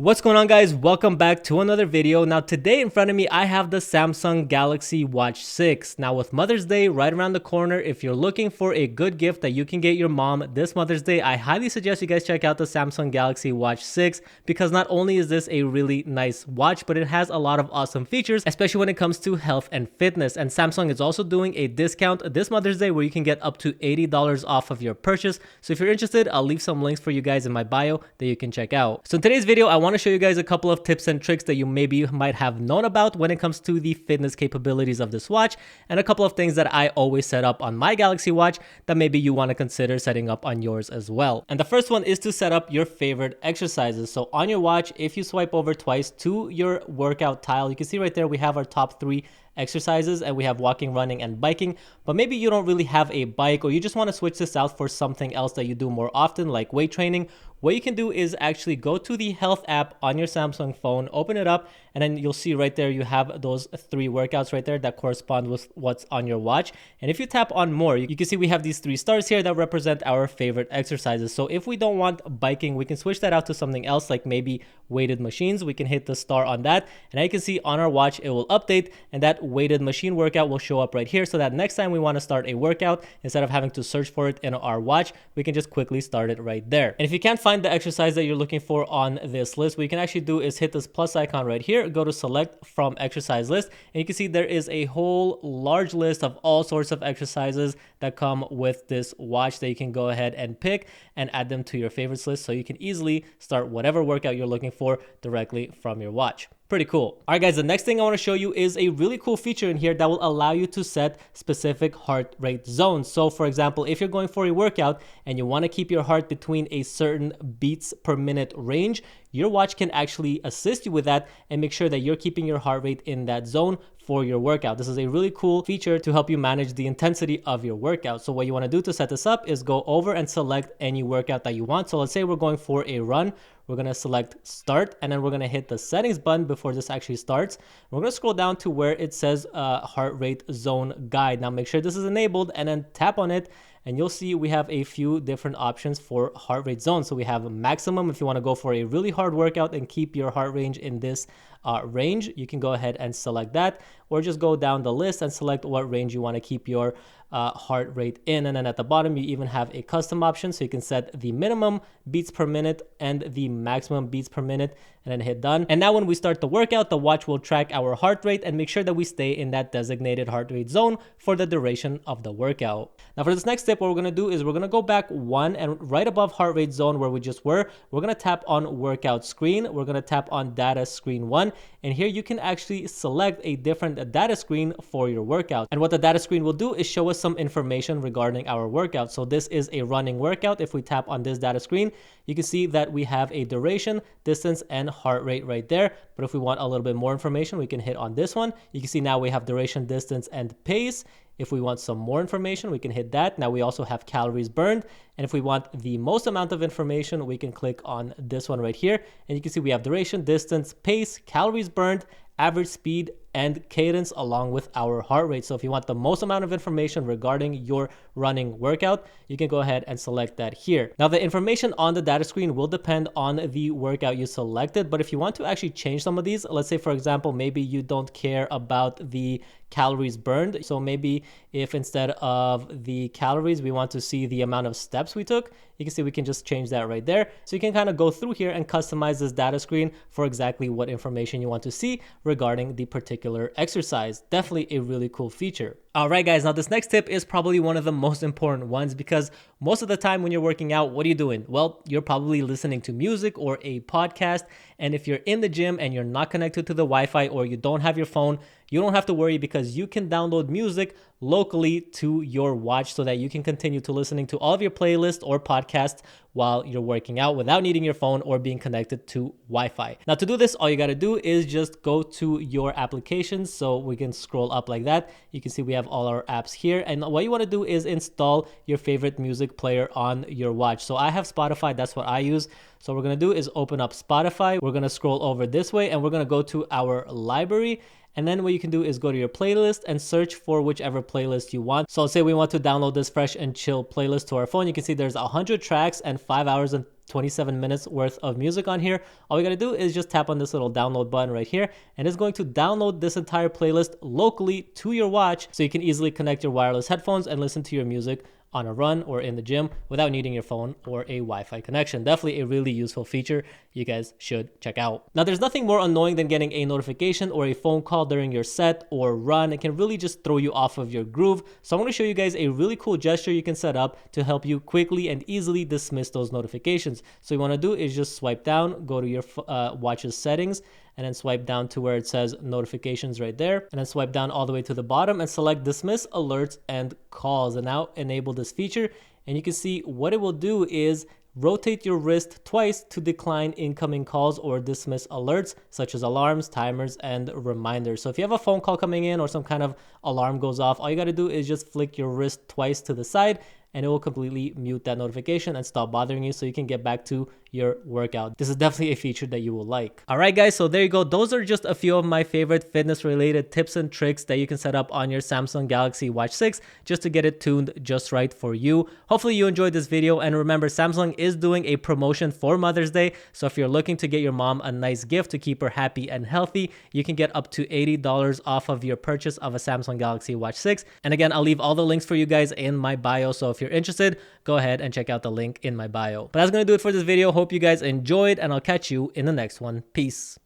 What's going on, guys? Welcome back to another video. Now today in front of me I have the Samsung Galaxy Watch 6. Now with Mother's Day right around the corner, if you're looking for a good gift that you can get your mom this Mother's Day, I highly suggest you guys check out the Samsung Galaxy Watch 6 because not only is this a really nice watch, but it has a lot of awesome features, especially when it comes to health and fitness. And Samsung is also doing a discount this Mother's Day where you can get up to $80 off of your purchase. So if you're interested, I'll leave some links for you guys in my bio that you can check out. So in today's video, I want to show you guys a couple of tips and tricks that you might have known about when it comes to the fitness capabilities of this watch, and a couple of things that I always set up on my Galaxy Watch that maybe you want to consider setting up on yours as well. And the first one is to set up your favorite exercises. So on your watch, if you swipe over twice to your workout tile, you can see right there we have our top 3 exercises, and we have walking, running, and biking. But maybe you don't really have a bike, or you just want to switch this out for something else that you do more often, like weight training. What you can do is actually go to the health app on your Samsung phone, open it up, and then you'll see right there you have those 3 workouts right there that correspond with what's on your watch. And if you tap on more, you can see we have these 3 stars here that represent our favorite exercises. So if we don't want biking, we can switch that out to something else, like maybe weighted machines. We can hit the star on that, and now you can see on our watch it will update, and that weighted machine workout will show up right here, so that next time we want to start a workout, instead of having to search for it in our watch, we can just quickly start it right there. And if you can't find the exercise that you're looking for on this list, what you can actually do is hit this plus icon right here, go to select from exercise list, and you can see there is a whole large list of all sorts of exercises that come with this watch that you can go ahead and pick and add them to your favorites list, so you can easily start whatever workout you're looking for directly from your watch. Pretty cool. All right, guys, the next thing I want to show you is a really cool feature in here that will allow you to set specific heart rate zones. So for example, if you're going for a workout and you want to keep your heart between a certain beats per minute range, your watch can actually assist you with that and make sure that you're keeping your heart rate in that zone for your workout. This is a really cool feature to help you manage the intensity of your workout. So what you want to do to set this up is go over and select any workout that you want. So let's say we're going for a run. We're going to select start, and then we're going to hit the settings button before this actually starts. We're going to scroll down to where it says heart rate zone guide. Now make sure this is enabled and then tap on it, and you'll see we have a few different options for heart rate zone. So we have a maximum if you want to go for a really hard workout and keep your heart range in this range. You can go ahead and select that, or just go down the list and select what range you want to keep your heart rate in. And then at the bottom you even have a custom option, so you can set the minimum beats per minute and the maximum beats per minute, and then hit done. And now when we start the workout, the watch will track our heart rate and make sure that we stay in that designated heart rate zone for the duration of the workout. Now for this next step, what we're going to do is we're going to go back 1, and right above heart rate zone where we just were, we're going to tap on workout screen. We're going to tap on data screen 1, and here you can actually select a different data screen for your workout. And what the data screen will do is show us some information regarding our workout. So this is a running workout. If we tap on this data screen, you can see that we have a duration, distance, and heart rate right there. But if we want a little bit more information, we can hit on this one. You can see now we have duration, distance, and pace. If we want some more information, we can hit that. Now we also have calories burned. And if we want the most amount of information, we can click on this one right here. And you can see we have duration, distance, pace, calories burned, average speed, and cadence, along with our heart rate. So if you want the most amount of information regarding your running workout, you can go ahead and select that here. Now the information on the data screen will depend on the workout you selected, but if you want to actually change some of these, let's say for example, maybe you don't care about the calories burned. So maybe if instead of the calories, we want to see the amount of steps we took, you can see we can just change that right there. So you can kind of go through here and customize this data screen for exactly what information you want to see regarding the particular exercise. Definitely a really cool feature. All right, guys, now this next tip is probably one of the most important ones, because most of the time when you're working out, what are you doing? Well, you're probably listening to music or a podcast. And if you're in the gym and you're not connected to the Wi-Fi, or you don't have your phone, you don't have to worry, because you can download music locally to your watch so that you can continue to listening to all of your playlists or podcasts while you're working out without needing your phone or being connected to Wi-Fi. Now to do this, all you got to do is just go to your applications. So we can scroll up like that. You can see we have all our apps here. And what you want to do is install your favorite music player on your watch. So I have Spotify. That's what I use. So what we're going to do is open up Spotify. We're going to scroll over this way, and we're going to go to our library. And then what you can do is go to your playlist and search for whichever playlist you want. So let's say we want to download this Fresh and Chill playlist to our phone. You can see there's 100 tracks and 5 hours and 27 minutes worth of music on here. All you gotta do is just tap on this little download button right here, and it's going to download this entire playlist locally to your watch, so you can easily connect your wireless headphones and listen to your music on a run or in the gym without needing your phone or a Wi-Fi connection. Definitely a really useful feature you guys should check out. Now, there's nothing more annoying than getting a notification or a phone call during your set or run. It can really just throw you off of your groove. So I'm going to show you guys a really cool gesture you can set up to help you quickly and easily dismiss those notifications. So you want to do is just swipe down, go to your watch's settings, and then swipe down to where it says notifications right there, and then swipe down all the way to the bottom and select dismiss alerts and calls, and now enable this feature. And you can see what it will do is rotate your wrist twice to decline incoming calls or dismiss alerts such as alarms, timers, and reminders. So if you have a phone call coming in or some kind of alarm goes off, all you got to do is just flick your wrist twice to the side, and it will completely mute that notification and stop bothering you so you can get back to your workout. This is definitely a feature that you will like. All right, guys, so there you go. Those are just a few of my favorite fitness related tips and tricks that you can set up on your Samsung Galaxy Watch 6 just to get it tuned just right for you. Hopefully you enjoyed this video, and remember, Samsung is doing a promotion for Mother's Day. So if you're looking to get your mom a nice gift to keep her happy and healthy, you can get up to $80 off of your purchase of a Samsung Galaxy Watch 6. And again, I'll leave all the links for you guys in my bio. So if you're interested, go ahead and check out the link in my bio. But that's going to do it for this video. Hope you guys enjoyed, and I'll catch you in the next one. Peace.